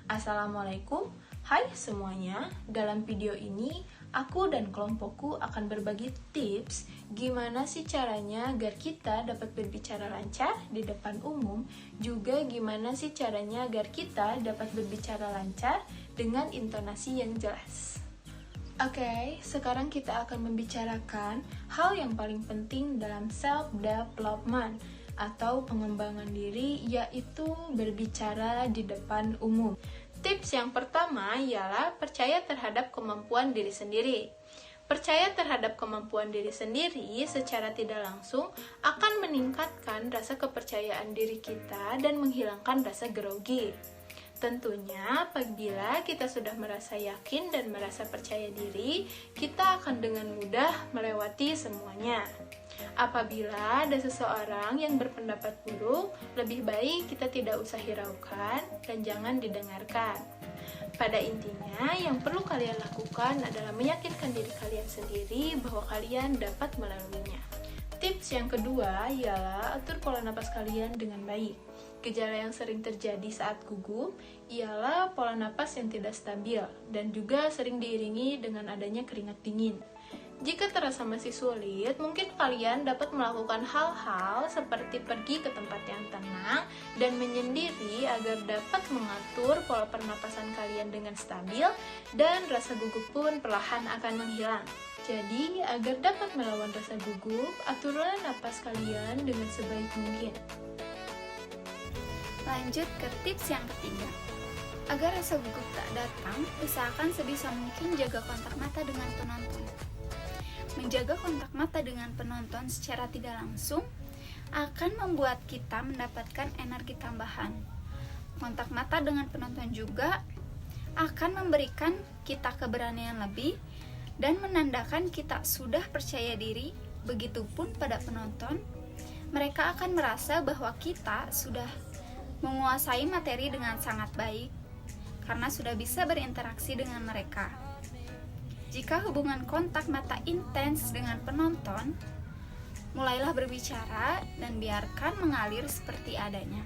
Assalamualaikum, hai semuanya. Dalam video ini, aku dan kelompokku akan berbagi tips gimana sih caranya agar kita dapat berbicara lancar di depan umum, juga gimana sih caranya agar kita dapat berbicara lancar dengan intonasi yang jelas. Oke, sekarang kita akan membicarakan hal yang paling penting dalam self-development atau pengembangan diri, yaitu berbicara di depan umum. Tips yang pertama ialah percaya terhadap kemampuan diri sendiri. Percaya terhadap kemampuan diri sendiri secara tidak langsung akan meningkatkan rasa kepercayaan diri kita dan menghilangkan rasa grogi. Tentunya, apabila kita sudah merasa yakin dan merasa percaya diri, kita akan dengan mudah melewati semuanya. Apabila ada seseorang yang berpendapat buruk, lebih baik kita tidak usah hiraukan dan jangan didengarkan. Pada intinya, yang perlu kalian lakukan adalah meyakinkan diri kalian sendiri bahwa kalian dapat melaluinya. Tips yang kedua ialah atur pola napas kalian dengan baik. Gejala yang sering terjadi saat gugup ialah pola napas yang tidak stabil dan juga sering diiringi dengan adanya keringat dingin. Jika terasa masih sulit, mungkin kalian dapat melakukan hal-hal seperti pergi ke tempat yang tenang dan menyendiri agar dapat mengatur pola pernapasan kalian dengan stabil dan rasa gugup pun perlahan akan menghilang. Jadi, agar dapat melawan rasa gugup, aturlah napas kalian dengan sebaik mungkin. Lanjut ke tips yang ketiga. Agar rasa gugup tak datang, usahakan sebisa mungkin jaga kontak mata dengan penonton. Menjaga kontak mata dengan penonton secara tidak langsung akan membuat kita mendapatkan energi tambahan. Kontak mata dengan penonton juga akan memberikan kita keberanian lebih dan menandakan kita sudah percaya diri. Begitupun pada penonton, mereka akan merasa bahwa kita sudah menguasai materi dengan sangat baik karena sudah bisa berinteraksi dengan mereka. Jika hubungan kontak mata intens dengan penonton, mulailah berbicara dan biarkan mengalir seperti adanya.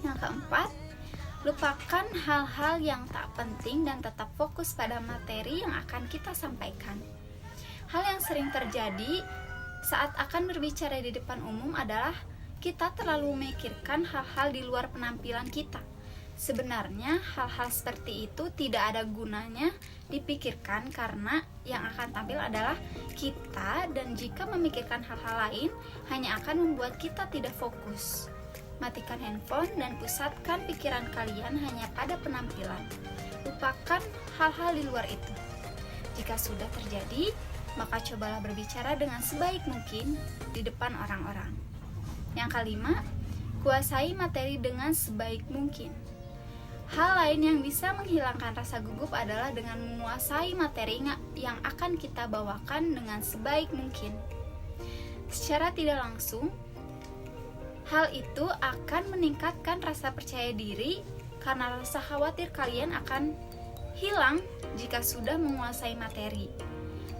Yang keempat, lupakan hal-hal yang tak penting dan tetap fokus pada materi yang akan kita sampaikan. Hal yang sering terjadi saat akan berbicara di depan umum adalah kita terlalu memikirkan hal-hal di luar penampilan kita. Sebenarnya hal-hal seperti itu tidak ada gunanya dipikirkan karena yang akan tampil adalah kita, dan jika memikirkan hal-hal lain hanya akan membuat kita tidak fokus. Matikan handphone dan pusatkan pikiran kalian hanya pada penampilan. Lupakan hal-hal di luar itu. Jika sudah terjadi, maka cobalah berbicara dengan sebaik mungkin di depan orang-orang. Yang kelima, kuasai materi dengan sebaik mungkin. Hal lain yang bisa menghilangkan rasa gugup adalah dengan menguasai materi yang akan kita bawakan dengan sebaik mungkin. Secara tidak langsung, hal itu akan meningkatkan rasa percaya diri karena rasa khawatir kalian akan hilang jika sudah menguasai materi.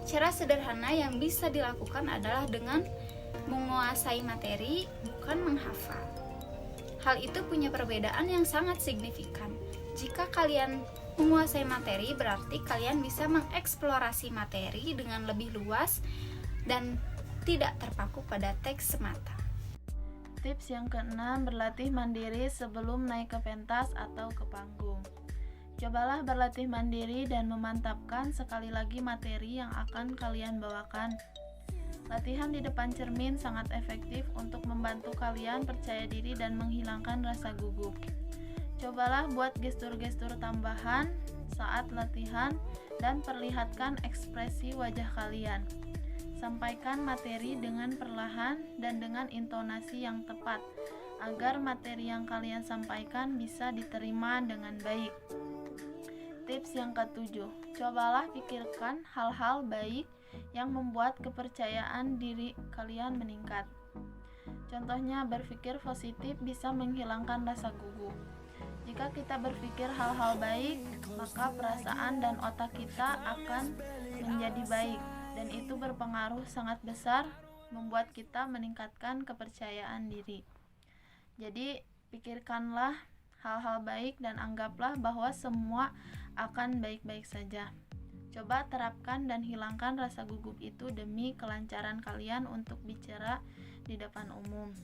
Cara sederhana yang bisa dilakukan adalah dengan menguasai materi, bukan menghafal. Hal itu punya perbedaan yang sangat signifikan. Jika kalian menguasai materi, berarti kalian bisa mengeksplorasi materi dengan lebih luas dan tidak terpaku pada teks semata. Tips yang keenam, berlatih mandiri sebelum naik ke pentas atau ke panggung. Cobalah berlatih mandiri dan memantapkan sekali lagi materi yang akan kalian bawakan. Latihan di depan cermin sangat efektif untuk membantu kalian percaya diri dan menghilangkan rasa gugup. Cobalah buat gestur-gestur tambahan saat latihan dan perlihatkan ekspresi wajah kalian. Sampaikan materi dengan perlahan dan dengan intonasi yang tepat agar materi yang kalian sampaikan bisa diterima dengan baik. Tips yang ketujuh, cobalah pikirkan hal-hal baik yang membuat kepercayaan diri kalian meningkat. Contohnya, berpikir positif bisa menghilangkan rasa gugup. Jika kita berpikir hal-hal baik, maka perasaan dan otak kita akan menjadi baik, dan itu berpengaruh sangat besar membuat kita meningkatkan kepercayaan diri. Jadi, pikirkanlah hal-hal baik dan anggaplah bahwa semua akan baik-baik saja. Coba terapkan dan hilangkan rasa gugup itu demi kelancaran kalian untuk bicara di depan umum.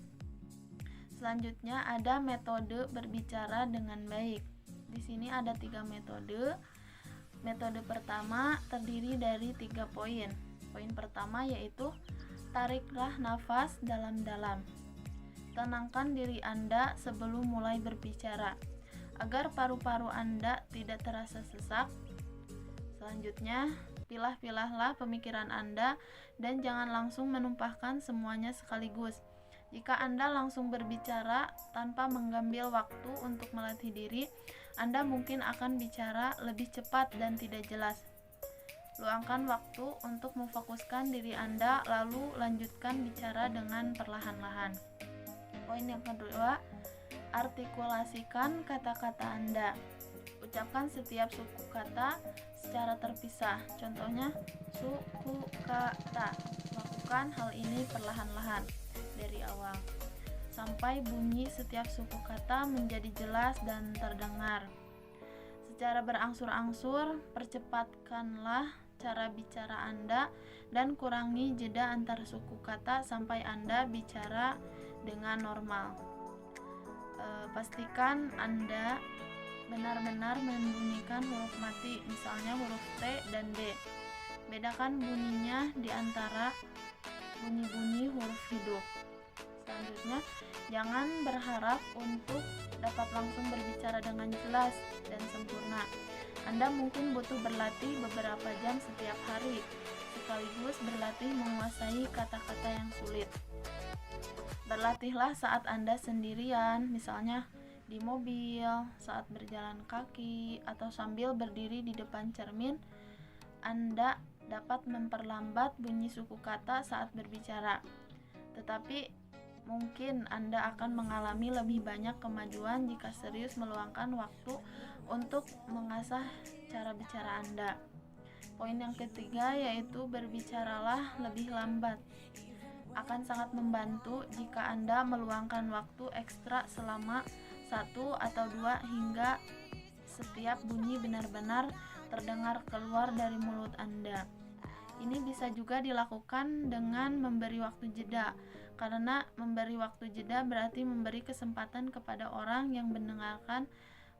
Selanjutnya ada metode berbicara dengan baik. Di sini ada 3 metode. Metode pertama terdiri dari 3 poin. Poin pertama yaitu tariklah nafas dalam-dalam. Tenangkan diri Anda sebelum mulai berbicara, agar paru-paru Anda tidak terasa sesak. Selanjutnya, pilah-pilahlah pemikiran Anda dan jangan langsung menumpahkan semuanya sekaligus. Jika Anda langsung berbicara tanpa mengambil waktu untuk melatih diri, Anda mungkin akan bicara lebih cepat dan tidak jelas. Luangkan waktu untuk memfokuskan diri Anda, lalu lanjutkan bicara dengan perlahan-lahan. Poin yang kedua, artikulasikan kata-kata Anda. Ucapkan setiap suku kata secara terpisah. Contohnya, suku kata. Lakukan hal ini perlahan-lahan dari awal sampai bunyi setiap suku kata menjadi jelas dan terdengar. Secara berangsur-angsur, percepatkanlah cara bicara Anda dan kurangi jeda antar suku kata sampai Anda bicara dengan normal. Pastikan Anda benar-benar membunyikan huruf mati, misalnya huruf T dan D. Bedakan bunyinya di antara bunyi-bunyi huruf hidup. Selanjutnya, jangan berharap untuk dapat langsung berbicara dengan jelas dan sempurna. Anda mungkin butuh berlatih beberapa jam setiap hari, sekaligus berlatih menguasai kata-kata yang sulit. Berlatihlah saat Anda sendirian, misalnya di mobil, saat berjalan kaki, atau sambil berdiri di depan cermin. Anda dapat memperlambat bunyi suku kata saat berbicara. Tetapi mungkin Anda akan mengalami lebih banyak kemajuan jika serius meluangkan waktu untuk mengasah cara bicara Anda. Poin yang ketiga yaitu berbicaralah lebih lambat. Akan sangat membantu jika Anda meluangkan waktu ekstra selama 1 atau 2 hingga setiap bunyi benar-benar terdengar keluar dari mulut Anda. Ini bisa juga dilakukan dengan memberi waktu jeda, karena memberi waktu jeda berarti memberi kesempatan kepada orang yang mendengarkan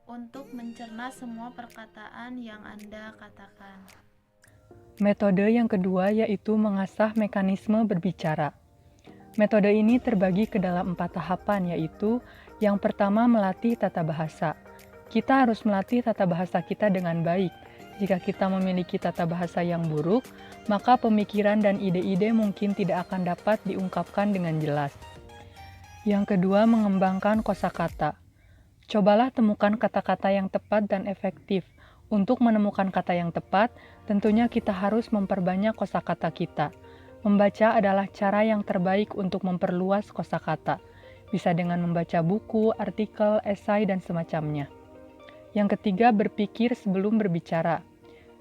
untuk mencerna semua perkataan yang Anda katakan. Metode yang kedua yaitu mengasah mekanisme berbicara. Metode ini terbagi ke dalam 4 tahapan, yaitu yang pertama melatih tata bahasa. Kita harus melatih tata bahasa kita dengan baik. Jika kita memiliki tata bahasa yang buruk, maka pemikiran dan ide-ide mungkin tidak akan dapat diungkapkan dengan jelas. Yang kedua, mengembangkan kosakata. Cobalah temukan kata-kata yang tepat dan efektif. Untuk menemukan kata yang tepat, tentunya kita harus memperbanyak kosakata kita. Membaca adalah cara yang terbaik untuk memperluas kosakata. Bisa dengan membaca buku, artikel, esai, dan semacamnya. Yang ketiga, berpikir sebelum berbicara.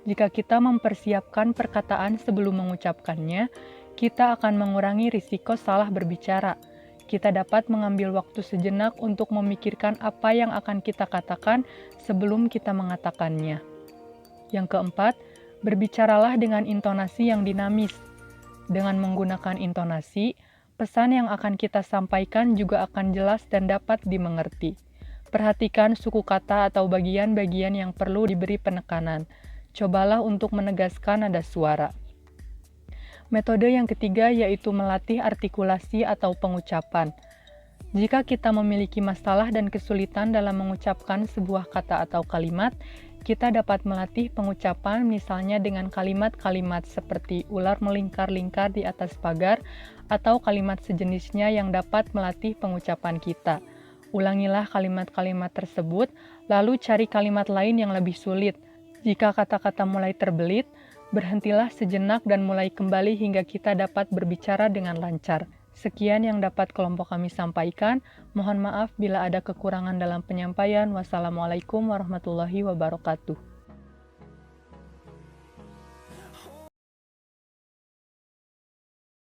Jika kita mempersiapkan perkataan sebelum mengucapkannya, kita akan mengurangi risiko salah berbicara. Kita dapat mengambil waktu sejenak untuk memikirkan apa yang akan kita katakan sebelum kita mengatakannya. Yang keempat, berbicaralah dengan intonasi yang dinamis. Dengan menggunakan intonasi, pesan yang akan kita sampaikan juga akan jelas dan dapat dimengerti. Perhatikan suku kata atau bagian-bagian yang perlu diberi penekanan. Cobalah untuk menegaskan nada suara. Metode yang ketiga yaitu melatih artikulasi atau pengucapan. Jika kita memiliki masalah dan kesulitan dalam mengucapkan sebuah kata atau kalimat, kita dapat melatih pengucapan misalnya dengan kalimat-kalimat seperti ular melingkar-lingkar di atas pagar atau kalimat sejenisnya yang dapat melatih pengucapan kita. Ulangilah kalimat-kalimat tersebut, lalu cari kalimat lain yang lebih sulit. Jika kata-kata mulai terbelit, berhentilah sejenak dan mulai kembali hingga kita dapat berbicara dengan lancar. Sekian yang dapat kelompok kami sampaikan. Mohon maaf bila ada kekurangan dalam penyampaian. Wassalamualaikum warahmatullahi wabarakatuh.